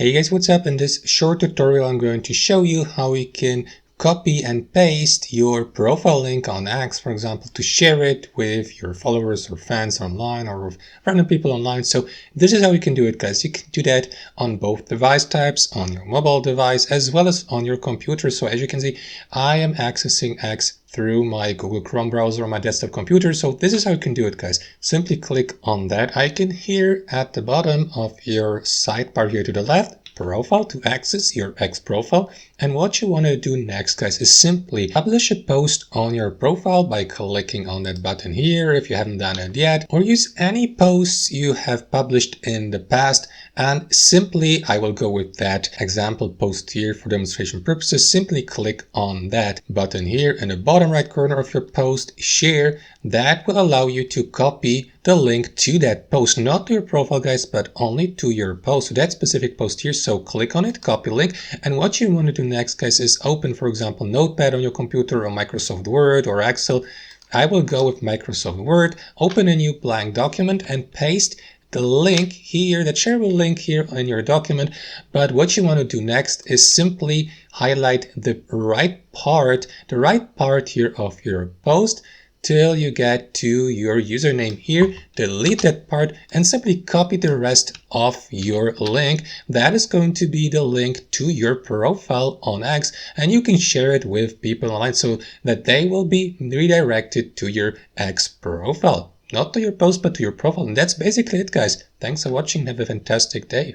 Hey guys, what's up? In this short tutorial I'm going to show you how you can copy and paste your profile link on X, for example, to share it with your followers or fans online or with random people online. So this is how you can do it, guys. You can do that on both device types, on your mobile device as well as on your computer. So as you can see, I am accessing X through my Google Chrome browser on my desktop computer. So this is how you can do it, guys. Simply click on that icon here at the bottom of your sidebar here to the left, profile, to access your X profile. And what you want to do next, guys, is simply publish a post on your profile by clicking on that button here if you haven't done it yet, or use any posts you have published in the past. And simply, I will go with that example post here for demonstration purposes. Simply click on that button here in the bottom right corner of your post, share. That will allow you to copy the link to that post, not to your profile, guys, but only to your post, to that specific post here. So click on it, copy link. And what you want to do next, guys, is open, for example, Notepad on your computer or Microsoft Word or Excel. I will go with Microsoft Word. Open a new blank document and paste the link here, the shareable link here in your document. But what you want to do next is simply highlight the right part here of your post till you get to your username here, delete that part and simply copy the rest of your link. That is going to be the link to your profile on X, and you can share it with people online so that they will be redirected to your X profile. Not to your post, but to your profile. And that's basically it, guys. Thanks for watching. Have a fantastic day.